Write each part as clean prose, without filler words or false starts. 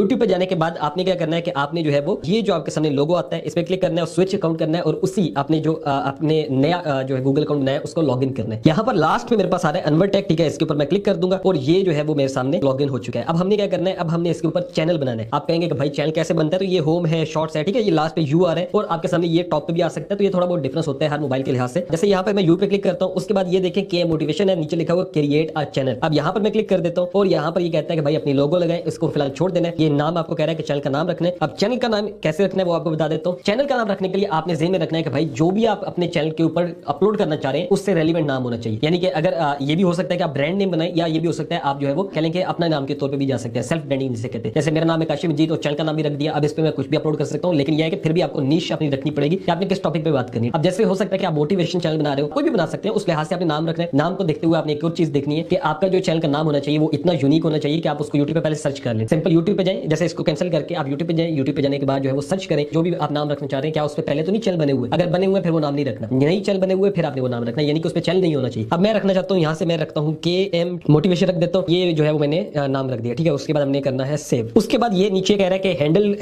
YouTube पे जाने के बाद आपने क्या करना है कि आपने जो है वो ये जो आपके सामने लोगो आता है इस पे क्लिक करना है और स्विच अकाउंट करना है और उसी आपने जो अपने नया जो है गूगल अकाउंट बनाया उसको लॉगिन करना है। यहाँ पर लास्ट में मेरे पास आ रहा है अनवर टेक, ठीक है, इसके ऊपर मैं क्लिक कर दूंगा और ये जो है वो मेरे सामने लॉगिन हो चुका है। अब हमने क्या करना है, अब हमने इसके ऊपर चैनल बनाना है। आप कहेंगे कि भाई चैनल कैसे बनता है, तो ये होम है, शॉर्ट्स है, ठीक है, ये लास्ट पे यू आ रहा है और आपके सामने ये टॉप पे भी आ सकता है। तो ये थोड़ा बहुत डिफरेंस होता है हर मोबाइल के लिहाज से। जैसे यहाँ पे मैं यू पे क्लिक करता हूँ, उसके बाद ये देखें के मोटिवेशन है, नीचे लिखा हुआ क्रिएट अ चैनल। अब यहाँ पर मैं क्लिक कर देता हूँ और यहाँ पर ये कहता है कि भाई अपनी लोगो लगाए, इसको फिलहाल छोड़ देना है। ये नाम आपको कह रहा है कि चैनल का नाम रखना है। अब चैनल का नाम कैसे रखना है वो आपको बता देता हूँ। चैनल का नाम रखने के लिए आपने ज़हन में रखना है कि भाई जो भी आप अपने चैनल के ऊपर अपलोड करना चाह रहे हैं उससे रेलिवेंट नाम होना चाहिए। यानी कि अगर ये भी हो सकता है कि आप ब्रांड नेम बनाए, या ये भी हो सकता है आप जो है वो कह लेंगे अपना नाम के तौर पे भी जा सकते हैं, सेल्फ ब्रांडिंग जिसे कहते हैं। जैसे मेरा नाम है काशिम जी, तो चैनल का नाम भी रख दिया। अब इस पे मैं कुछ भी अपलोड कर सकता हूँ, लेकिन यह है कि फिर भी आपको नीश अपनी रखनी पड़ेगी कि आपने किस टॉपिक पे बात करनी है। अब जैसे हो सकता है कि आप मोटिवेशन चैनल बना रहे हो, कोई भी बना सकते हैं, उस लिहाज से आपने नाम रखना है। नाम को देखते हुए आपने एक और चीज देखनी है कि आपका जो चैनल का नाम होना चाहिए वो इतना यूनिक होना चाहिए कि आप उसको यूट्यूब पे पहले सर्च कर लें। सिंपल यूट्यूब पे जाएं, जैसे इसको कैंसिल करके आप यूट्यूब पे जाएं। यूट्यूब पे जाने के बाद जो है वो सर्च करें जो भी आप नाम रखना चाह रहे हैं। क्या उस पे पहले तो नहीं चैनल बने हुए, अगर बने हुए फिर वो नाम नहीं रखना, नहीं चैनल बने हुए फिर आपने वो नाम रखना, यानी कि उस पे चैनल नहीं होना चाहिए। अब मैं रखना चाहता हूँ, यहाँ से मैं रखता हूँ के एम मोटिवेशन रख देता हूँ। ये जो है वो मैंने नाम रख दिया, ठीक है। उसके बाद हमने करना है सेव। उसके बाद ये नीचे कह रहा है कि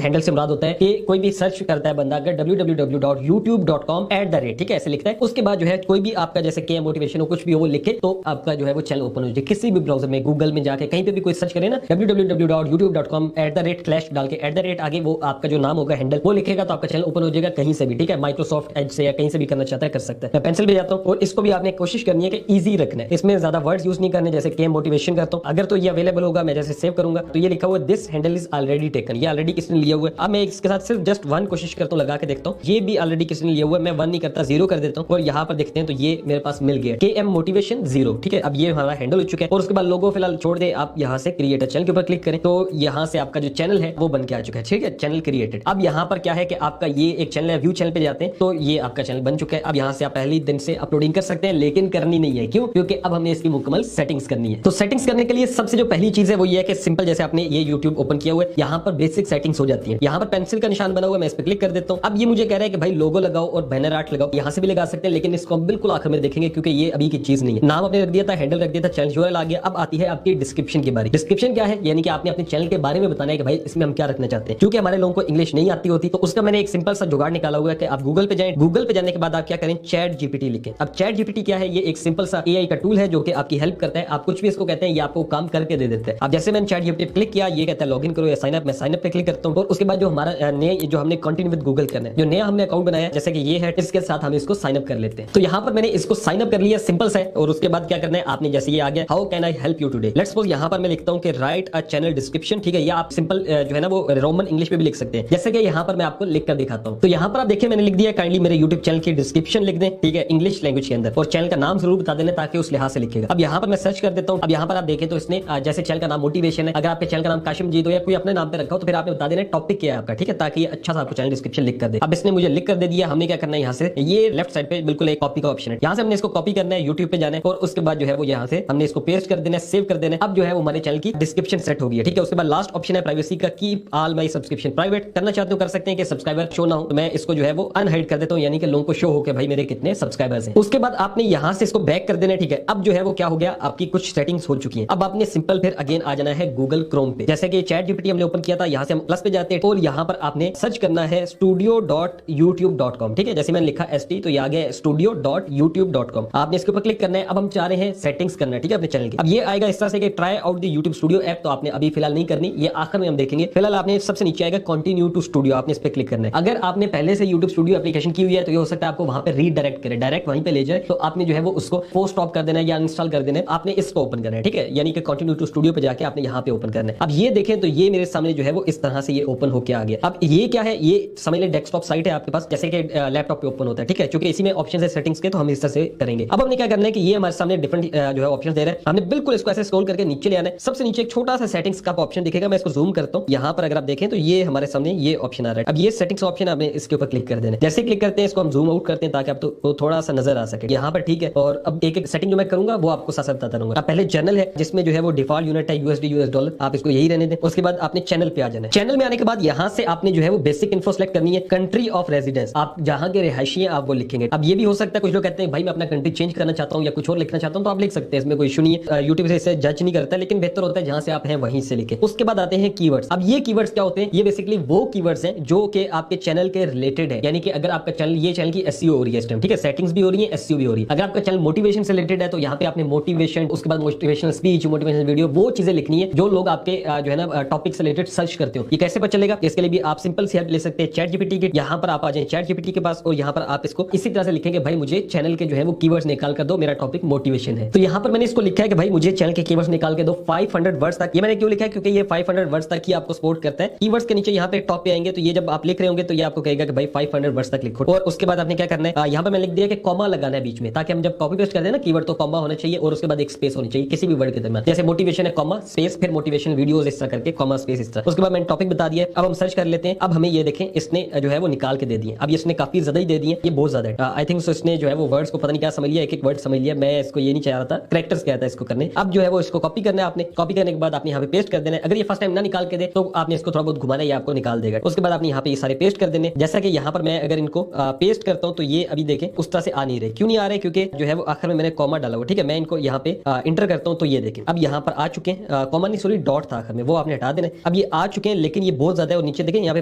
हैंडल से मुराद होता है कि कोई भी सर्च करता है बंदा अगर www.youtube.com @ ठीक है, ऐसे लिखता है। उसके बाद जो है कोई भी आपका जैसे के मोटिवेशन हो कुछ भी हो वो लिखे तो आपका जो है वो चैनल ओपन हो जाए। किसी भी ब्राउजर में, गूगल में जाके कहीं पे भी कोई सर्च करे ना www.youtube.com / डाल के @ आगे वो आपका जो नाम होगा हैंडल वो लिखेगा तो आपका चैनल ओपन हो जाएगा कहीं से भी, ठीक है। माइक्रोसॉफ्ट एज से या कहीं से भी करना चाहता है कर सकता है। मैं पेंसिल पे जाता हूँ और इसको भी आपने कोशिश करनी है कि इजी रखना है, इसमें ज्यादा वर्ड्स यूज नहीं करने। जैसे के मोटिवेशन करता हूँ, अगर तो ये अवेलेबल होगा, मैं जैसे सेव करूंगा तो ये लिखा हुआ this handle is already taken, ये ऑलरेडी किसने लिया हुआ है। अब मैं इसके साथ सिर्फ जस्ट 1 कोशिश करता हूँ, लगा के देखता हूँ, ये भी ऑलरेडी किसने लिया हुआ है। मैं 1 नहीं करता, 0 कर देता हूँ और यहाँ पर देखते हैं तो ये मेरे पास मिल गया के एम मोटिवेशन 0, ठीक है। अब ये हमारा हैंडल हो चुका है और उसके बाद लोगो फिलहाल छोड़ दे, आप यहाँ से क्रिएट अ चैनल के ऊपर क्लिक करें तो यहाँ से आपका जो चैनल है वो बन के आ चुका है, ठीक है, चैनल क्रिएटेड। अब यहाँ पर क्या है कि आपका ये एक चैनल है, व्यू चैनल पे जाते हैं तो ये आपका चैनल बन चुका है। अब यहाँ से आप पहले दिन से अपलोडिंग कर सकते हैं, लेकिन करनी नहीं है। क्यों? क्योंकि अब हमने इसकी मुकम्मल सेटिंग्स करनी है। तो सेटिंग्स करने के लिए सबसे जो पहली चीज है वो ये है कि सिंपल जैसे आपने ये YouTube ओपन किया हुआ है, यहाँ पर बेसिक सेटिंग्स हो जाती है। यहाँ पर पेंसिल का निशान बना हुआ है, मैं इस पर क्लिक कर देता हूँ। अब ये मुझे कह रहा है कि भाई लोगो लगाओ और बैनर आर्ट लगाओ, यहाँ से भी लगा सकते हैं, लेकिन इसको हम बिल्कुल आखिर में देखेंगे क्योंकि ये अभी की चीज नहीं है। नाम आपने रख दिया था, हैंडल रख दिया था, चैनल यूआरएल आ गया। अब आती है आपकी डिस्क्रिप्शन की बारी। डिस्क्रिप्शन क्या है, यानी कि आपने अपने चैनल के बारे में बताना है कि भाई इसमें हम क्या रखना चाहते हैं। क्योंकि हमारे लोगों को इंग्लिश नहीं आती होती तो उसका मैंने एक सिंपल सा जुगाड़ निकाला हुआ है कि आप गूगल पे जाएं, गूगल पे जाने के बाद आप क्या करें, चैट जीपीटी लिखें। अब चैट जीपीटी क्या है, ये एक सिंपल सा एआई का टूल है जो कि आपकी हेल्प करता है। आप कुछ भी इसको कहते हैं ये आपको काम करके दे देता है। अब जैसे मैंने चैट जीपीटी पे क्लिक किया, ये कहता है लॉगिन करो या साइन अप, मैं साइन अप पे क्लिक करता हूं और उसके बाद जो हमारा नया जो हमने कंटिन्यू विद गूगल करना है, जो नया हमने अकाउंट बनाया जैसे कि ये है, इसके साथ हम इसको साइन अप कर लेते हैं। तो यहाँ पर मैंने इसको साइन अप कर लिया, सिंपल सा है। और उसके बाद क्या करना है आपने, जैसे ये आ गया how can I help you today, let's suppose यहाँ पर मैं लिखता हूँ कि राइट अ चैनल डिस्क्रिप्शन, ठीक है। या आप सिंपल जो है ना वो रोमन इंग्लिश में भी लिख सकते हैं, जैसे कि यहाँ पर मैं आपको लिख कर दिखाता हूँ। तो यहाँ पर आप देखिए मैंने लिख दिया काइंडली मेरे यूट्यूब चैनल की डिस्क्रिप्शन लिख दें, ठीक है, इंग्लिश लैंग्वेज के अंदर, और चैनल का नाम जरूर बता देना ताकि उस लिहाज से लिखेगा। अब यहाँ पर मैं सर्च कर देता हूँ। अब यहाँ पर आप देखें तो इसने जैसे चैनल का नाम मोटिवेशन है, अगर आपके चैनल का नाम काशिम जी दो या कोई अपने नाम पे रखा हो तो फिर आपने बता देना टॉपिक क्या है आपका, ठीक है, ताकि ये अच्छा सा आपको चैनल डिस्क्रिप्शन लिख कर दे। अब इसने मुझे लिख कर दे दिया। हमने क्या करना है, यहाँ से ये लेफ्ट साइड पे बिल्कुल एक कॉपी का ऑप्शन है, यहाँ से हमने इसको कॉपी करना है, यूट्यूब पे जाना है और उसके बाद जो है वो यहाँ से हमने इसको पेस्ट कर देना है, सेव कर देना है। अब जो है वो हमारे चैनल की डिस्क्रिप्शन सेट हो गई है, ठीक है। उसके बाद लास्ट ऑप्शन है प्राइवेसी का, keep all my subscription private. करना चाहते हो कर सकते हैं कि सब्सक्राइबर शो ना हो, तो मैं इसको जो है वो अनहाइड कर देता हूँ, यानी कि लोगों को शो हो के भाई मेरे कितने सब्सक्राइबर्स हैं। उसके बाद आपने यहाँ से इसको बैक कर देना है, ठीक है। अब जो है वो क्या हो गया, आपकी कुछ सेटिंग्स हो चुकी हैं। अब आपने सिंपल फिर अगेन आ जाना है गूगल क्रोम पे, जैसे कि चैट जीपीटी हमने ओपन किया था, यहाँ से हम प्लस पे जाते हैं और यहाँ पर आपने सर्च करना है studio.youtube.com, ठीक है। जैसे मैंने लिखा ST तो ये आ गया studio.youtube.com। आपने इसके ऊपर क्लिक करना है। अब हम चाह रहे हैं सेटिंग्स करना है, ठीक है, अपने चैनल की। अब ये आएगा इस तरह से कि try out the YouTube studio app, तो आपने अभी फिलहाल नहीं करनी, ये आखिर में हम देखेंगे। फिलहाल आपने सबसे नीचे आएगा कंटिन्यू टू स्टूडियो, आपने इस पे क्लिक करना है। अगर आपने पहले से यूट्यूब स्टूडियो एप्लीकेशन की हुई है तो ये हो सकता है आपको वहां पे रीडायरेक्ट करे, डायरेक्ट वहीं पे ले जाए, तो आपने जो है वो उसको फोर्स स्टॉप कर देना है या इंस्टॉल कर देना है। आपने इसको ओपन करना है, ठीक है, यानी कि कंटिन्यू टू स्टूडियो पे जाके आपने यहाँ पे ओपन करना है। अब ये देखें तो ये मेरे सामने जो है वो इस तरह से ये ओपन होके आ गया। अब ये क्या है, ये समझ ले डेस्कटॉप साइट है आपके पास, जैसे कि लैपटॉप पे ओपन होता है, ठीक है, क्योंकि इसी में ऑप्शन है सेटिंग्स के, तो हम इस तरह से करेंगे। अब हमने क्या करना है कि ये हमारे सामने डिफरेंट जो है ऑप्शन दे रहा है, हमने बिल्कुल इसको ऐसे स्क्रॉल करके नीचे ले आना है। सबसे नीचे एक छोटा सा सेटिंग्स का ऑप्शन दिखेगा, मैं इसको जूम करता हूँ। यहाँ पर अगर आप देखें तो ये हमारे सामने ये ऑप्शन आ रहा है। अब ये सेटिंग्स ऑप्शन आपने इसके ऊपर क्लिक कर देना है। जैसे क्लिक करते हैं इसको हम जूम आउट करते हैं ताकि आपको थोड़ा सा नजर आ सके यहाँ पर, ठीक है। और अब एक एक सेटिंग जो मैं करूंगा वो आपको साथ साथ बताता रहूंगा। पहले जर्नल है जिसमें जो है वो डिफॉल्ट यूनिट है USD US डॉलर, आप इसको यही रहने दें। उसके बाद आपने चैनल पे आ जाना है। चैनल में आने के बाद यहाँ से आपने जो है वो बेसिक इन्फो सेलेक्ट करनी है, कंट्री ऑफ रेजिडेंस, आप जहां के रिहायशी हैं आप वो लिखेंगे। अब ये भी हो सकता है कुछ लोग कहते हैं भाई मैं अपना कंट्री चेंज करना चाहता हूँ या कुछ और लिखना चाहता हूँ, तो आप लिख सकते हैं, इसमें कोई इशू नहीं है। यूट्यूब से इसे जज नहीं करता है, लेकिन बेहतर होता है जहां से आप हैं वहीं से लिखें। उसके बाद आते हैं कीवर्ड्स। अब ये कीवर्ड्स क्या होते हैं? ये बेसिकली वो कीवर्ड्स हैं जो कि आपके चैनल के रिलेटेड है, यानी कि अगर आपका चैनल, ये चैनल की एसईओ हो रही है इस टाइम, ठीक है, सेटिंग्स भी हो रही है, एसईओ भी हो रही है। अगर आपका चैनल मोटिवेशन से रिलेटेड है तो यहाँ पे आपने मोटिवेशन, उसके बाद मोटिवेशनल स्पीच, मोटिवेशनल वीडियो, वो चीजें लिखनी है जो लोग आपके जो है ना टॉपिक से रिलेटेड सर्च करते हो। ये कैसे पता चलेगा? इसके लिए भी आप सिंपल सी हेल्प ले सकते हैं चैट जीपीटी की। यहाँ पर आप आ जाए चैट जीपीटी के पास और यहाँ पर आप इसको इसी तरह से लिखेंगे, भाई मुझे चैनल के जो है वो कीवर्ड्स निकाल कर दो, मेरा टॉपिक मोटिवेशन है। तो यहाँ पर मैंने इसको लिखा है कि भाई मुझे चैनल के कीवर्ड्स निकाल के दो 500 वर्ड्स तक। ये मैंने क्यों लिखा है? क्योंकि ये 500 वर्ड्स तक ही आपको सपोर्ट करता है। कीवर्ड्स के नीचे यहाँ पे टॉप पे आएंगे तो ये जब आप लिख रहे होंगे तो ये आपको कहेगा कि भाई 500 वर्ड्स तक लिखो। और उसके बाद आपने क्या करना है, यहाँ पर मैं लिख दिया कि कॉमा लगाना है बीच में, ताकि हम जब कॉपी पेस्ट करते हैं ना कीवर्ड तो कॉमा होना चाहिए और उसके बाद एक स्पेस होनी चाहिए किसी भी वर्ड के दरमियान। जैसे मोटिवेशन है कॉमा स्पेस, फिर मोटिवेशन वीडियोस इस तरह करके कॉमा स्पेस इस तरह। उसके बाद मैंने टॉपिक बता दिया। अब हम सर्च कर लेते हैं। अब हमें ये देखें इसने जो है वो निकाल के दे दिए। अब इसने काफी ज्यादा ही दे दिए, ये बहुत ज्यादा है। आई थिंक सो इसने जो है वो वर्ड्स को पता नहीं क्या समझ लिया, एक एक वर्ड समझ लिया। मैं इसको ये नहीं चाह रहा था, कैरेक्टर्स क्या था इसको करने। अब जो है वो इसको कॉपी करना है आपने। कॉपी करने के बाद आपने यहाँ पे पेस्ट कर देना है। अगर ये फर्स्ट टाइम ना निकाल के दे तो आपने इसको थोड़ा बहुत घुमाना है, ये आपको निकाल देगा। उसके बाद आपने यहाँ पे ये सारे पेस्ट कर देने। जैसा कि यहाँ पर मैं अगर इनको पेस्ट करता हूँ तो ये अभी देखें उस तरह से आ नहीं रहे। क्यों नहीं आ रहे? क्योंकि जो है वो आखिर में मैंने कॉमा डाला हुआ, ठीक है। मैं इनको यहाँ पे इंटर करता हूँ तो ये देखें अब यहाँ पर आ चुके हैं। कॉमा नहीं सॉरी डॉट था आखिर में, वो आपने हटा देना। अब ये आ चुके हैं लेकिन ये बहुत ज्यादा है। और नीचे देखें यहाँ पे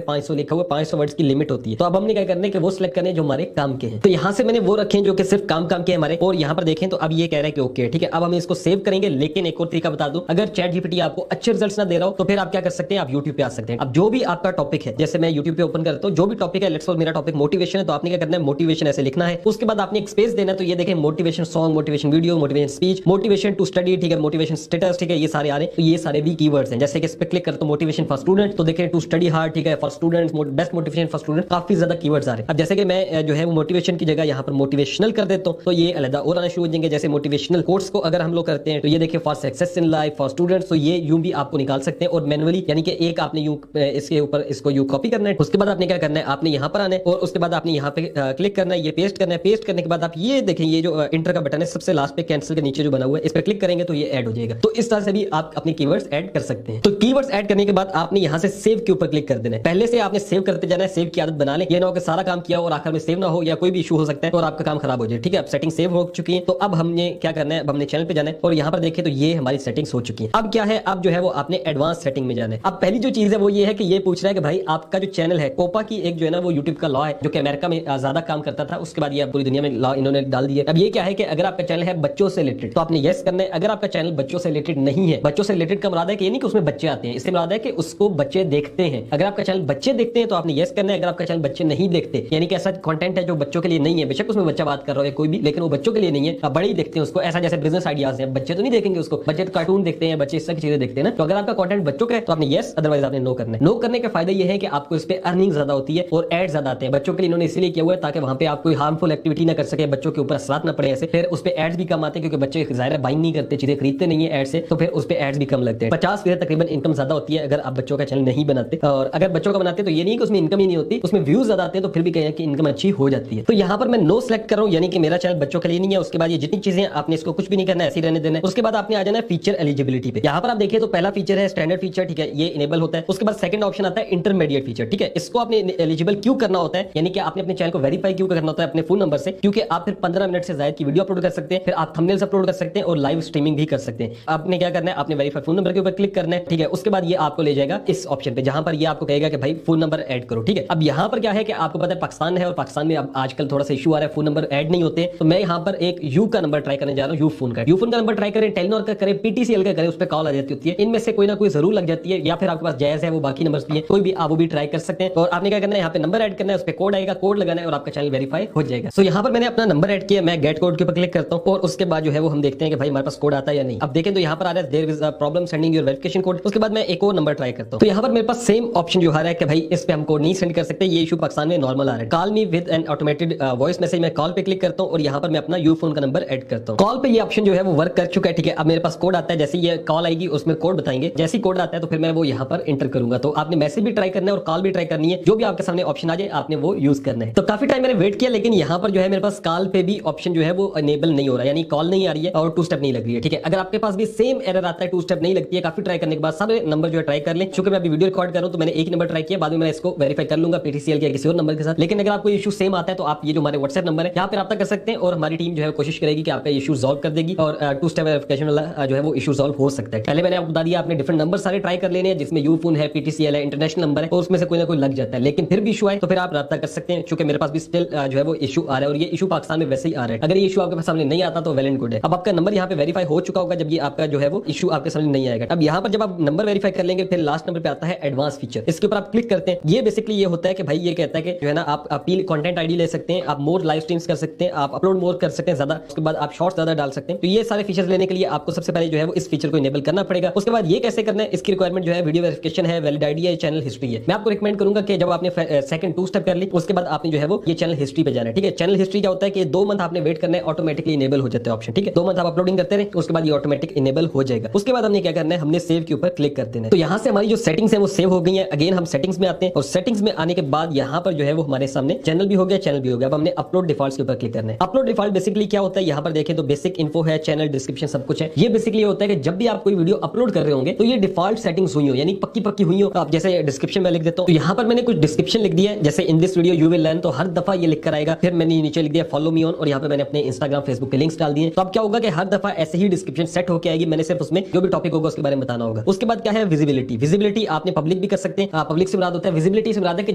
500 लिखा हुआ, 500 वर्ड्स की लिमिट होती है। तो अब हमने क्या करना है कि वो सिलेक्ट करने जो हमारे काम के हैं। तो यहाँ से मैंने वो रखे जो कि सिर्फ काम के हमारे। और यहाँ पर देखें तो अब ये कह रहा है कि ओके ठीक है, अब हम इसको सेव करेंगे। लेकिन एक और तरीका बता दूं, अगर चैट जीपीटी आपको अच्छे रिजल्ट्स ना दे रहा हो तो फिर आप क्या कर सकते हैं, आप यूट्यूब पे आ सकते हैं। अब जो भी आपका टॉपिक है, जैसे मैं यूट्यूब पे ओपन करता हूं, जो भी टॉपिक है, लेट्स सपोज मेरा टॉपिक मोटिवेशन है, तो आपने क्या करना है, मोटिवेशन ऐसे लिखना है। उसके बाद आपने एक स्पेस देना है। तो ये देखें motivation song, motivation video, motivation speech, motivation to study, ठीक है, मोटिवेशन स्टेटस, ठीक है, ये सारे आ रहे हैं। तो ये सारे भी कीवर्ड्स हैं। जैसे कि इस पे क्लिक करता हूं मोटिवेशन फॉर स्टूडेंट, तो देखें टू स्टडी हार्ड, ठीक है, for students, best motivation for student, काफी ज्यादा कीवर्ड्स आ रहे हैं। अब जैसे कि मैं जो है वो मोटिवेशन की जगह यहाँ पर मोटिवेशनल कर देता हूँ तो ये अलग और आना शुरू हो जाएंगे। जैसे मोटिवेशनल कोर्स को अगर हम लोग करते हैं तो ये देखिए for success in life for students, तो ये यूं भी आपको निकाल सकते हैं। और मैनुअली यानी कि एक आपने यूं इसके ऊपर इसको यूं कॉपी करना है। उसके बाद आपने क्या करना है, आपने यहाँ पर आना है और उसके बाद आपने यहाँ पे क्लिक करना है, ये पेस्ट करना है। पेस्ट करने के बाद आप ये देखें ये जो इंटर का बटन है सबसे लास्ट पे कैंसिल के नीचे जो बना हुआ है, इस पर क्लिक करेंगे तो ये ऐड हो जाएगा। तो इस तरह से भी आप अपने कीवर्ड्स ऐड कर सकते हैं। तो कीवर्ड्स ऐड करने के बाद आपने यहाँ से सेव के ऊपर क्लिक कर देना है। पहले से आपने सेव करते जाना है, सेव की आदत बना ले। ये ना हो कि सारा काम किया और आखिर में सेव ना हो या कोई भी इशू हो सकता है और आपका काम खराब हो जाए, ठीक है। अब सेटिंग सेव हो चुकी है। तो अब हमने क्या करना है, अब हमने चैनल पे जाना है और यहाँ पर देखें तो ये हमारी सेटिंग्स हो चुकी है। अब क्या है, अब जो है वो आपने एडवांस सेटिंग में जाना है। अब पहली जो चीज है वो ये है कि ये पूछ रहा है कि भाई आपका जो चैनल है, कोपा की एक जो है ना वो यूट्यूब का लॉ है जो कि अमेरिका में ज्यादा काम करता था, उसके बाद ये पूरी दुनिया में लॉ इन्होंने डाल दिया। अब ये क्या है कि अगर आपका चैनल है बच्चों से रिलेटेड तो आपने यस करना है। अगर आपका चैनल बच्चों से रिलेटेड नहीं है, बच्चों से रिलेटेड का मुराद है कि ये नहीं कि उसमें बच्चे आते हैं, इससे मुराद है कि उसको बच्चे देखते हैं। अगर आपका चैनल बच्चे देखते हैं तो आपने यस करना है। अगर आपका चैनल बच्चे नहीं देखते यानी कि ऐसा कंटेंट है जो बच्चों के लिए नहीं है, बेशक उसमें बच्चा बात कर रहा है कोई भी, लेकिन वो बच्चों के लिए नहीं है, आप बड़े ही देखते हैं उसको। ऐसा जैसे बिजनेस आइडियाज है, बच्चे तो नहीं देखेंगे उसको, बच्चे तो कार्टून देखते हैं, बच्चे इस तरह की चीजें देखते हैं ना। तो अगर आपका कंटेंट बच्चों का है तो आपने यस, अदरवाइज आपने नो करना है। नो करने का फायदा ये है कि आपको इस पे अर्निंग ज्यादा होती है और एड ज्यादा आते हैं। बच्चों के लिए इन्होंने इसलिए किया हुआ है ताकि वहां पे आप कोई हार्मफुल एक्टिविटी ना कर सके, बच्चों के ऊपर असर ना पड़े ऐसे। फिर उस पे एड्स भी कम आते हैं क्योंकि बच्चे जाहिर है बाइंग नहीं करते, चीजें खरीदते नहीं है एड से, तो फिर उस पे एड्स भी कम लगते हैं। 50% तकरीबन इनकम ज्यादा होती है अगर आप बच्चों का चैनल नहीं बनाते। और अगर बच्चों का बनाते तो ये नहीं कि उसमें इनकम ही नहीं होती, उसमें व्यूज ज्यादा आते हैं तो फिर भी कहें कि इनकम अच्छी हो जाती है। तो यहाँ पर मैं नो सेलेक्ट कर रहा हूँ यानी कि मेरा चैनल बच्चों के लिए नहीं है। उसके बाद ये जितनी चीजें आपने इसको कुछ भी नहीं करना है, ऐसे ही रहने देना है। उसके बाद आपने आ जाना है फीचर एलिजिबिलिटी पे। यहाँ पर आप देखिए तो पहला फीचर है स्टैंडर्ड फीचर, ठीक है, ये इनेबल होता है। उसके बाद सेकंड ऑप्शन आता है इंटरमीडिएट फीचर, ठीक है, इसको आपने एलिजिबल क्यों करना होता है, यानी कि आपने अपने चैनल को वेरीफाई क्यों करना होता है अपने फोन नंबर से, क्योंकि आप फिर 15 मिनट से ज्यादा की वीडियो अपलोड कर सकते हैं, फिर आप थंबनेल्स अपलोड कर सकते हैं और लाइव स्ट्रीमिंग भी कर सकते हैं। आपने क्या करना है, आपने वेरीफाई फोन नंबर के ऊपर क्लिक करना है, ठीक है। उसके बाद ये आपको ले जाएगा इस ऑप्शन पे जहां पर ये आपको कहेगा कि भाई फोन नंबर ऐड करो, ठीक है। अब यहाँ पर क्या है कि आपको पता है पाकिस्तान है और पाकिस्तान में अब आजकल थोड़ा सा इशू आ रहा है, फोन नंबर ऐड नहीं होते। तो मैं यहाँ पर एक यू का नंबर ट्राई करने जा रहा हूँ, यू फोन का नंबर ट्राई करें, टेलीनॉर का करें, पीटीसीएल का करें, उस पर कॉल आ जाती होती है। इनमें से कोई ना कोई जरूर लग जाती है, या फिर आपके पास जायज है वो बाकी नंबर्स भी है, कोई भी आप वो भी ट्राई कर सकते हैं। और आपने क्या करना है, यहाँ पे नंबर ऐड करना है, उस पर कोड आएगा, कोड लगाना है और आपका चैनल वेरीफाई हो जाएगा। सो यहाँ पर मैंने अपना नंबर ऐड किया, मैं गेट कोड के ऊपर क्लिक करता हूँ और उसके बाद जो है वो हम देखते हैं कि भाई हमारे पास कोड आता है या नहीं। अब देखें तो यहाँ पर आ रहा है there is a problem sending your verification code. उसके बाद मैं एक और नंबर ट्राई करता हूँ तो यहाँ पर मेरे पास सेम ऑप्शन जो आ रहा है कि भाई इस पे हम कोड नहीं सेंड कर सकते, ये इशू पाकिस्तान में नॉर्मल आ रहा है। Call me with N automated voice message, मैं कॉल पे क्लिक करता हूँ और यहाँ पर मैं अपना यू फोन का नंबर ऐड करता हूँ। कॉल पे ये ऑप्शन जो है वो वर्क कर चुका है, ठीक है। अब मेरे पास कोड आता है, जैसे ये कॉल आएगी उसमें कोड बताएंगे, जैसे कोड आता है तो फिर मैं वो यहाँ पर एंटर करूंगा। तो आपने मैसेज भी ट्राई करना है और कॉल भी ट्राई करनी है, जो भी आपके सामने ऑप्शन आ जाए आपने वो यूज करना है। तो काफी टाइम मैंने वेट किया लेकिन यहाँ पर जो है मेरे पास कॉल पे भी ऑप्शन जो है वो अनेबल नहीं हो रहा है, यानी कॉल नहीं आ रही है और 2 स्टेप नहीं लग रही है, ठीक है। अगर आपके पास भी सेम एरर आता है, 2 स्टेप नहीं लगती है, काफी ट्राई करने के बाद सब नंबर जो है ट्राई कर लें। चूंकि मैं अभी वीडियो रिकॉर्ड कर रहा हूं तो मैंने एक नंबर ट्राई किया, बाद में मैं इसको वेरीफाई कर लूंगा पीटीसीएल के किसी और नंबर के साथ। लेकिन अगर आपको इशू सेम आता है तो आप ये जो हमारे व्हाट्सएप नंबर है यहाँ पे रब्ता कर सकते हैं और हमारी टीम जो है कोशिश करेगी कि आपका इशू सॉल्व कर देगी और 2 स्टेप वेरिफिकेशन वाला जो है वो इशू सॉल्व हो सकता है। पहले मैंने आपको बता दिया, आपने डिफरेंट नंबर सारे ट्राई कर लेने हैं जिसमें यू फोन है, पीटीसीएल है, इंटरनेशनल नंबर है, और उसमें से कोई ना कोई लग जाता है। लेकिन फिर भी इशू आए तो फिर आप राब्ता कर सकते हैं, क्योंकि मेरे पास भी स्टिल जो है वो इशू आ रहा है, और ये इशू पाकिस्तान में वैसे ही आ रहा है। अगर ये इशू आपके पास सामने नहीं आता तो वेल एंड गुड है। अब आपका नंबर यहाँ पे वेरीफाई हो चुका होगा जब ये आपका जो है वो इशू आपके सामने नहीं आएगा। अब यहाँ पर जब आप नंबर वेरीफाई कर लेंगे, फिर लास्ट नंबर पे आता है एडवांस फीचर। इसके ऊपर आप क्लिक करते हैं। ये बेसिकली ये होता है कि भाई ये कहता है कि जो है ना आप अपील कंटेंट आईडी ले सकते हैं, आप मोर लाइव स्ट्रीम्स कर सकते हैं, आप अपलोड मोर कर सकते हैं ज्यादा, उसके बाद आप शॉर्ट्स ज्यादा डाल सकते हैं। तो ये सारे फीचर्स लेने के लिए आपको सबसे पहले जो है वो इस फीचर को इनेबल करना पड़ेगा। उसके बाद ये कैसे करना है, इसकी रिक्वायरमेंट जो है वीडियो वेरिफिकेशन है, वैलिड आईडी है, चैनल हिस्ट्री है। मैं आपको रिकमेंड करूंगा कि जब आपने सेकंड 2 स्टेप कर ली, उसके बाद आपने जो है वो ये चैनल हिस्ट्री पे जाना है। ठीक है, चैनल हिस्ट्री क्या होता है कि 2 मंथ आपने वेट करना है, ऑटोमेटिकली इनेबल हो जाता है ऑप्शन। ठीक है, 2 मंथ आप अपलोडिंग करते रहे, उसके बाद ये ऑटोमेटिक इनेबल हो जाएगा। उसके बाद हमने क्या करना है, हमने सेव के ऊपर क्लिक कर देना है। तो यहाँ से हमारी जो सेटिंग्स है वो सेव हो गई है। अगेन हम सेटिंग्स में आते हैं, और सेटिंग्स में आने के बाद यहाँ पर जो है वो हमारे सामने चैनल भी हो गया, चैनल भी हो गया। अब हमने अपलोड डिफॉल्ट के ऊपर क्लिक करना है। अपलोड डिफॉल्ट बेसिकली क्या होता है, यहाँ पर देखें तो बेसिक इन्फो है, चैनल डिस्क्रिप्शन सब कुछ है। ये बेसिकली होता है कि जब भी आप कोई वीडियो अपलोड कर रहे होंगे तो ये डिफॉल्ट सेटिंग्स हुई हो, यानी पक्की हुई हो। आप जैसे डिस्क्रिप्शन में लिख देता हूँ, तो यहाँ पर मैंने कुछ डिस्क्रिप्शन लिख दिया है, जैसे in this video you will learn, तो हर दफा ये लिख कर आएगा। फिर मैंने नीचे लिख दिया फॉलो मी ऑन, और यहाँ पे मैंने अपने इंस्टाग्राम फेसबुक के लिंक्स डाल दिए। तो अब क्या होगा कि हर दफा ऐसे ही डिस्क्रिप्शन सेट होकर आएगी, मैंने सिर्फ उसमें जो भी टॉपिक होगा उसके बारे में बताना होगा। उसके बाद क्या है, विजिबिलिटी। विजिबिलिटी आपने पब्लिक भी कर सकते हैं। पब्लिक से मुराद होता है, विजिबिलिटी से मुराद है कि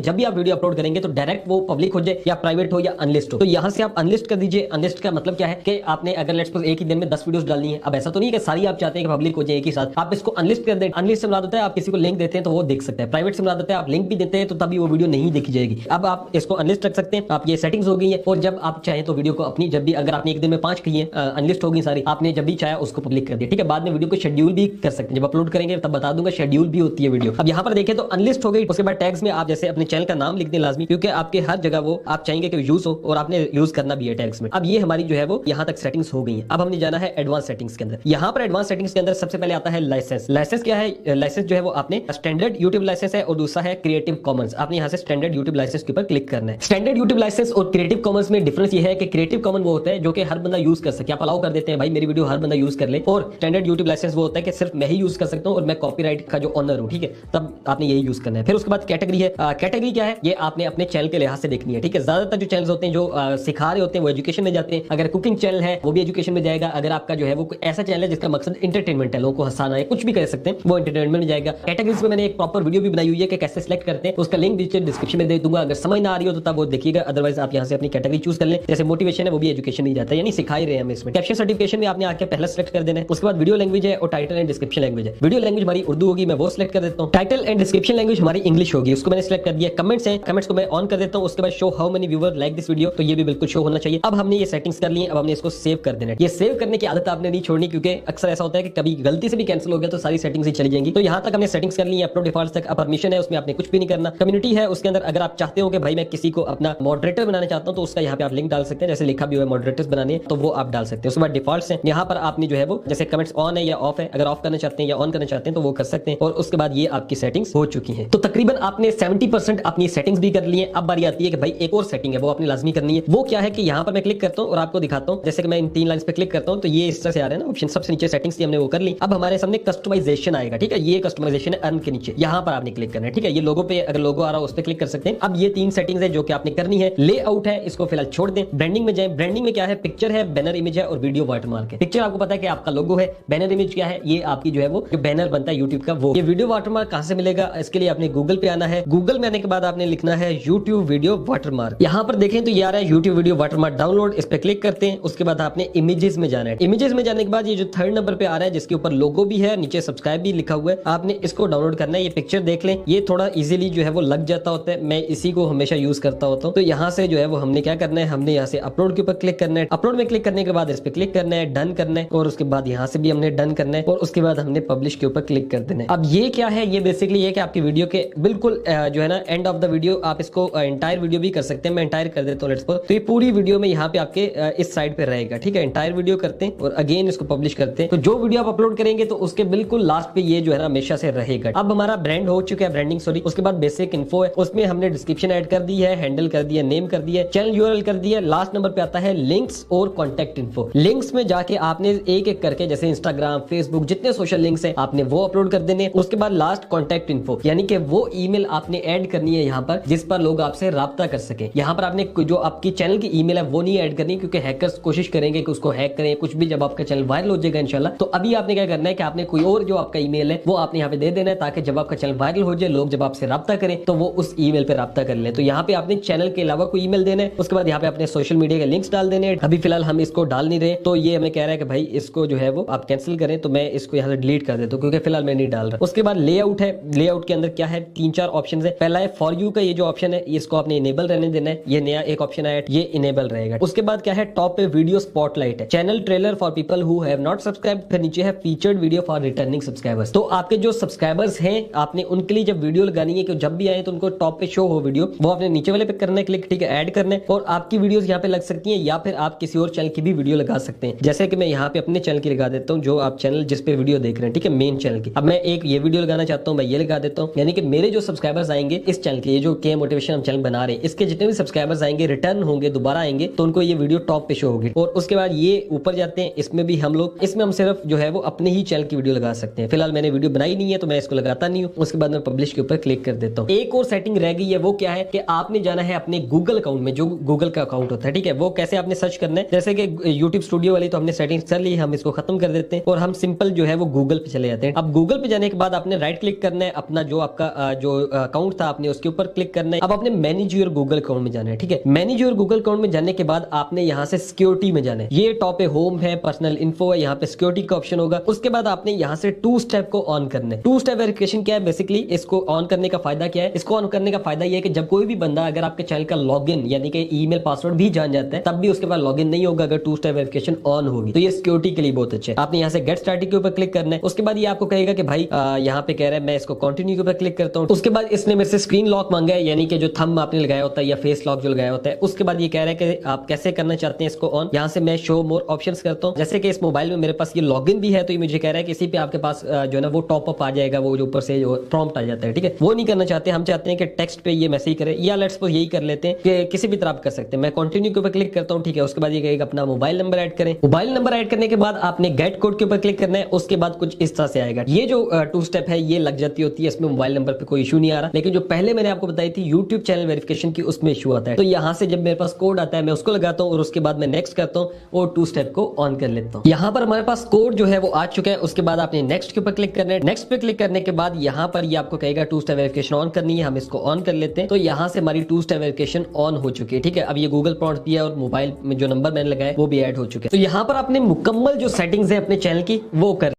जब भी आप वीडियो अपलोड करेंगे तो डायरेक्ट वो पब्लिक हो जाए, या प्राइवेट हो, या अनलिस्ट हो। तो यहाँ से आप अनलिस्ट कर दीजिए। अनलिस्ट का मतलब क्या है कि आपने अगर लेट्स सपोज एक ही दिन में 10 वीडियोस डालनी है, अब ऐसा तो नहीं है कि सारी आप चाहते हैं कि पब्लिक हो जाए एक ही साथ, आप इसको अनलिस्ट कर दें। अनलिस्ट से मुराद होता है आप किसी को लिंक देते हैं तो वो देख सकता है। प्राइवेट से मुराद होता है आप लिंक भी देते हैं तो तभी वो वीडियो नहीं देखी जाएगी। अब आप इसको अनलिस्ट रख सकते हैं। आप ये सेटिंग्स हो गई है, और जब आप चाहें तो वीडियो को अपनी जब भी, अगर आपने एक दिन में 5 की है अनलिस्ट हो गई सारी, आपने जब भी चाहे उसको पब्लिक कर दिया। ठीक है, बाद में वीडियो को शेड्यूल भी कर सकते हैं, जब अपलोड करेंगे तब बता दूंगा, शेड्यूल भी होती है वीडियो। अब यहाँ पर देखें तो अनलिस्ट हो गई। उसके बाद टैग्स में आप जैसे अपने चैनल का नाम लिख दें लाजमी, क्योंकि आपके हर जगह वो आप चाहेंगे कि यूज हो, और आपने यूज करना भी है टैग्स में। अब ये हमारी जो है वो यहाँ तक सेटिंग्स हो गई है। अब हमने जाना है एडवांस सेटिंग्स के अंदर। यहाँ पर एडवांस सेटिंग्स के अंदर सबसे पहले आता है लाइसेंस। लाइसेंस क्या है, लाइसेंस जो है वो आपने स्टैंडर्ड यूट्यूब लाइसेंस है, और दूसरा है क्रिएटिव कॉमन्स। आपने यहाँ से स्टैंडर्ड यूट्यूब लाइसेंस के ऊपर क्लिक करना है। स्टैंडर्ड यूट्यूब लाइसेंस और क्रिएटिव कॉमन्स में डिफरेंस ये है कि क्रिएटिव कॉमन वो होता है जो कि हर बंदा यूज कर सके, आप अलाउ कर देते हैं भाई मेरी वीडियो हर बंदा यूज कर ले, और स्टैंडर्ड यूट्यूब लाइसेंस वो होता है कि सिर्फ मैं ही यूज कर सकता हूं और मैं कॉपीराइट का जो ऑनर हूं। ठीक है, तब आपने यही यूज करना है। फिर उसके बाद कैटेगरी है। कैटेगरी क्या है, ये आपने अपने चैनल के लिहाज से देखनी है। ठीक है, ज्यादातर जो चैनल होते हैं जो सिखा रहे होते हैं वो एजुकेशन में जाते हैं। अगर कुकिंग चैनल है वो भी एजुकेशन में जाएगा। अगर आपका जो है वो ऐसा चैनल है जिसका मकसद एंटरटेनमेंट है, लोगों को हंसाना है, कुछ भी कर सकते हैं, वो एंटरटेनमेंट में जाएगा। कैटेगरीज में मैंने एक प्रॉपर वीडियो भी बनाई हुई है कि कैसे सिलेक्ट करते हैं, उसका लिंक नीचे डिस्क्रिप्शन में दे दूंगा। अगर समझ ना आ रही हो तो तब वो देखिएगा, अदरवाइज आप यहाँ से अपनी कैटेगरी चूज कर लें। जैसे मोटिवेशन है वो भी एजुकेशन में जाता है, यानी सिखा ही रहे हैं हम इसमें। कैप्शन सर्टिफिकेशन में आपने आके पहला सिलेक्ट कर देना है। उसके बाद वीडियो लैंग्वेज है, और टाइटल एंड डिस्क्रिप्शन लैंग्वेज है। वीडियो लैंग्वेज हमारी उर्दू होगी, मैं वो सिलेक्ट कर देता हूँ। टाइटल एंड डिस्क्रिप्शन लैंग्वेज हमारी इंग्लिश होगी, उसको मैंने सिलेक्ट कर दिया। कमेंट्स हैं, कमेंट्स को मैं ऑन कर देता हूँ। उसके बाद show how many viewer like this video, तो ये भी बिल्कुल शो होना चाहिए। अब हमने ये सेटिंग्स कर ली है, अब हमने इसको सेव कर देना है। ये सेव करने की आदत आपने नहीं छोड़नी, क्योंकि अक्सर ऐसा होता है कि कभी गलती से भी कैंसिल हो गया तो सारी सेटिंग्स ही चली जाएंगी। तो यहाँ तक हमने सेटिंग्स कर ली है। अपलोड डिफॉल्ट तक परमिशन है, उसमें आपने कुछ भी नहीं करना। कम्युनिटी है, उसके अंदर अगर आप चाहते हो कि भाई मैं किसी को अपना मॉडरेटर बनाना चाहता हूँ तो उसका यहाँ पे आप लिंक डाल सकते हैं, जैसे लिखा भी हुआ है मॉडरेटर्स बनाने, तो वो आप डाल सकते हैं। उसके बाद डिफॉल्ट्स हैं, यहाँ पर आपने जो है वो जैसे कमेंट्स ऑन है या ऑफ है, अगर ऑफ करना चाहते हैं या ऑन करना चाहते हैं तो वो कर सकते हैं। और उसके बाद ये आपकी सेटिंग्स हो चुकी है। तो तकरीबन आपने 70% अपनी सेटिंग्स भी कर ली है। अब बारी आती है कि भाई एक और सेटिंग है वो आपने लाजमी करनी है। वो क्या है कि यहाँ पर मैं क्लिक करता हूँ और आपको दिखाता हूँ। जैसे कि मैं इन 3 लाइंस पे क्लिक करता हूँ तो ये इस तरह से आ रहा है ना ऑप्शन, सबसे नीचे सेटिंग्स थी हमने वो कर ली। अब हमारे सामने कस्टमाइजेशन आएगा। ठीक है, ये कस्टमाइजेशन है अर्न के नीचे, यहाँ पर आपने क्लिक करना है। ठीक है, ये लोगो पे अगर लोगो आ रहा है उस पर क्लिक कर सकते हैं। अब ये 3 सेटिंग्स है जो कि आपने करनी है। लेआउट है, इसको फिलहाल छोड़ दें। ब्रांडिंग में जाए। ब्रांडिंग में क्या है, पिक्चर है, बैनर इमेज है और वीडियो वाटरमार्क है। पिक्चर आपको पता है कि आपका लोगो है, बैनर इमेज क्या है, ये आपकी जो है वो जो बैनर बनता है यूट्यूब का वो। ये वीडियो वाटरमार्क कहां से मिलेगा, इसके लिए आपने गूगल पे आना है। गूगल में आने के बाद आपने लिखना है यूट्यूब वीडियो वाटरमार्क। यहाँ पर देखें तो ये आ रहा है यूट्यूब वीडियो वाटरमार्क डाउनलोड, इस पे क्लिक करते हैं। उसके बाद आपने इमेजेस में जाना है। इमेजेस में जाने के बाद ये जो 3rd नंबर पे आ रहा है जिसके ऊपर लोगो भी है, नीचे सब्सक्राइब भी लिखा हुआ है, आपने इसको डाउनलोड करना है। ये पिक्चर देख लें, ये थोड़ा इजीली जो है वो लग जाता होता है, मैं इसी को हमेशा यूज करता होता हूँ। तो यहाँ से जो है वो हमने क्या करना है, हमने यहाँ से अपलोड के ऊपर क्लिक करना है। अपलोड में क्लिक करने के बाद इस पे क्लिक करना है, डन करना है, और उसके बाद यहाँ से भी हमने डन करना है, और उसके बाद हमने पब्लिश के ऊपर क्लिक कर देना है। अब ये क्या है, ये बेसिकली ये कि आपकी वीडियो के बिल्कुल जो है ना एंड ऑफ द वीडियो आप इसको एंटायर वीडियो भी कर सकते हैं। मैं एंटायर कर देता हूँ लेट्स सपोज, तो ये पूरी वीडियो में यहाँ पे आपके इस साइड पे रहेगा। ठीक है, एंटायर वीडियो करते हैं और अगेन इसको पब्लिश करते हैं। तो जो वीडियो आप अपलोड करेंगे तो उसके बिल्कुल लास्ट पे ये जो है ना हमेशा से रहेगा। अब हमारा ब्रांड हो चुका है, ब्रांडिंग सॉरी। उसके बाद बेसिक इन्फो है, उसमें हमने डिस्क्रिप्शन ऐड कर दी है, हैंडल कर दिया, नेम कर दिया, चैनल यूआरएल कर दिया। लास्ट नंबर पे आता है लिंक्स और कॉन्टैक्ट इन्फो। लिंक्स में जाके आपने एक एक करके जैसे इंस्टाग्राम, फेसबुक जितने सोशल लिंक्स है आपने वो अपलोड कर देने। उसके बाद लास्ट कॉन्टैक्ट इन्फो, यानी कि वो ईमेल आपने ऐड करनी है यहाँ पर जिस पर लोग आपसे राब्ता कर सके। यहाँ पर आपने जो आपकी चैनल की ईमेल है वो नहीं ऐड करनी, क्योंकि हैकर्स कोशिश करेंगे कि उसको हैक करें कुछ भी, जब आपका चैनल वायरल हो जाएगा इंशाल्लाह। तो अभी आपने क्या करना है कि आपने कोई और जो आपका ईमेल है वो आपने यहाँ पे दे देना है, ताकि जब आपका चैनल वायरल हो जाए, लोग जब आपसे राब्ता करें तो वो उस ईमेल पे राब्ता कर ले। तो यहाँ पे आपने चैनल के अलावा कोई ईमेल देना है, उसके बाद यहाँ पे अपने सोशल मीडिया के लिंक्स डाल देने हैं। अभी फिलहाल हम इसको डाल नहीं रहे, तो ये हमें कह रहा है कि भाई इसको जो है वो आप कैंसिल करें, तो मैं इसको यहाँ से डिलीट कर देता हूँ क्योंकि फिलहाल मैं नहीं डाल रहा। उसके बाद लेआउट है, लेआउट के अंदर क्या है, 3-4 ऑप्शन है। पहला है फॉर यू का ये जो ऑप्शन है, इसको आपने इनेबल रहने देना है, ये नया एक ऑप्शन आया, ये इनेबल रहेगा। उसके बाद क्या है, टॉप पे वीडियो स्पॉटलाइट है, channel trailer for people who have not subscribe, फिर नीचे है featured video for returning subscribers. तो आपके जो सब्सक्राइबर्स हैं, आपने उनके लिए जब वीडियो लगानी है कि जब भी आए तो उनको टॉप पे शो हो वीडियो, वो आपने नीचे वाले पे करना है क्लिक, ठीक है, ऐड करना है, और आपकी वीडियोस यहाँ पे लग सकती हैं, या फिर आप किसी और चैनल की भी वीडियो लगा सकते हैं। जैसे कि मैं यहाँ पे अपने चैनल की लगा देता हूँ, जो आप चैनल जिस पे वीडियो देख रहे हैं, ठीक है, मेन चैनल की। अब मैं एक ये वीडियो लगाना चाहता हूँ, मैं ये लगा देता हूँ, यानी कि मेरे जो सब्सक्राइबर्स आएंगे इस चैनल के, ये जो के मोटिवेशन हम चैनल बना रहे हैं, इसके जितने भी सब्सक्राइबर्स आएंगे, रिटर्न होंगे, दोबारा आएंगे, तो उनको ये वीडियो टॉप पे शो होगी। और उसके बाद ये ऊपर जाते हैं, इसमें भी हम लोग, इसमें हम सिर्फ जो है वो अपने ही चैनल की वीडियो लगा सकते हैं। फिलहाल मैंने वीडियो बनाई नहीं है तो मैं इसको लगाता नहीं हूँ। उसके बाद मैं पब्लिश के ऊपर क्लिक कर देता हूँ। एक और सेटिंग रह गई है, वो क्या है कि आपने जाना है अपने गूगल अकाउंट में, जो गूगल का अकाउंट होता है, ठीक है, वो कैसे आपने सर्च करना है। जैसे कि यूट्यूब स्टूडियो वाली तो हमने सेटिंग कर ली, हम इसको खत्म कर देते हैं और हम सिंपल जो है वो गूगल पे चले जाते हैं। अब गूगल पे जाने के बाद आपने राइट क्लिक करना है, अपना जो आपका जो अकाउंट था आपने उसके ऊपर क्लिक करना है। अब आपने मैनेज योर गूगल अकाउंट में जाना है, ठीक है। मैनेज योर गूगल अकाउंट में जाने के बाद आपने यहाँ से सिक्योरिटी में जाना है, ये टॉप पे होम है, पर्सनल इन्फो है, यहाँ पे सिक्योरिटी का ऑप्शन होगा। उसके बाद आपने यहाँ से 2 स्टेप को ऑन करना है। 2 स्टेप वेरिफिकेशन क्या है, बेसिकली इसको ऑन करने का फायदा क्या है, इसको ऑन करने का फायदा यह है कि जब कोई भी बंदा अगर आपके चैनल का लॉगिन यानी कि ईमेल पासवर्ड भी जान जाता है, तब भी उसके बाद लॉगिन नहीं होगा अगर 2 स्टेप वेरिफिकेशन ऑन होगी। तो ये सिक्योरिटी के लिए बहुत अच्छा है। आपने यहाँ से गेट स्टार्टेड के ऊपर क्लिक करना है। उसके बाद ये आपको कहेगा कि भाई यहाँ पे कह रहा है, मैं इसको कंटिन्यू के ऊपर क्लिक करता हूँ। उसके बाद इसने मेरे से स्क्रीन लॉक मांगा है, यानी कि जो थंब आपने लगाया होता है या फेस लॉक जो लगाया होता है। उसके बाद ये कह रहा है कि आप कैसे करना चाहते हैं इसको ऑन। यहाँ से मैं शो मोर ऑप्शंस करता हूँ। जैसे कि इस मोबाइल में मेरे पास ये लॉगिन भी है, तो ये मुझे कह रहा है कि इसी पे आपके पास जो है ना वो टॉप अप आ जाएगा, वो जो ऊपर से जो प्रॉम्प्ट आ जाता है, ठीक है, वो नहीं करना चाहते। हम चाहते हैं कि टेक्स्ट पे ये मैसेज करे, या लेट्स सपोज यही कर लेते हैं कि किसी भी तरह आप कर सकते हैं। मैं कंटिन्यू के ऊपर क्लिक करता हूँ, ठीक है। उसके बाद ये कहेगा अपना मोबाइल नंबर ऐड करें। मोबाइल नंबर ऐड करने के बाद आपने गेट कोड के ऊपर क्लिक करना है। उसके बाद कुछ इस तरह से आएगा। ये जो 2 स्टेप है ये लग जाती होती है, इसमें मोबाइल नंबर पे कोई इशू नहीं आ रहा। लेकिन जो पहले मैंने आपको बताई थी यूट्यूब चैनल वेरिफिकेशन की, उसमें इशू आता है। तो यहाँ से जब मेरे पास कोड आता है मैं उसको लगाता हूँ और उसके बाद मैं नेक्स्ट करता हूँ और 2 स्टेप को ऑन कर लेता हूँ। यहाँ पर हमारे पास कोड जो है वो आ चुका है। उसके बाद आपने नेक्स्ट के ऊपर क्लिक करना है। नेक्स्ट पे क्लिक करने के बाद यहाँ पर ये आपको कहेगा 2 स्टेप वेरिफिकेशन ऑन करनी है, हम इसको ऑन कर लेते हैं। तो यहाँ से हमारी 2 स्टेप वेरिफिकेशन ऑन हो चुकी है, ठीक है। अब ये गूगल प्रॉम्प्ट भी है और मोबाइल में जो नंबर मैंने लगाया वो भी ऐड हो चुके हैं। तो यहाँ पर आपने मुकम्मल जो सेटिंग्स है अपने चैनल की वो कर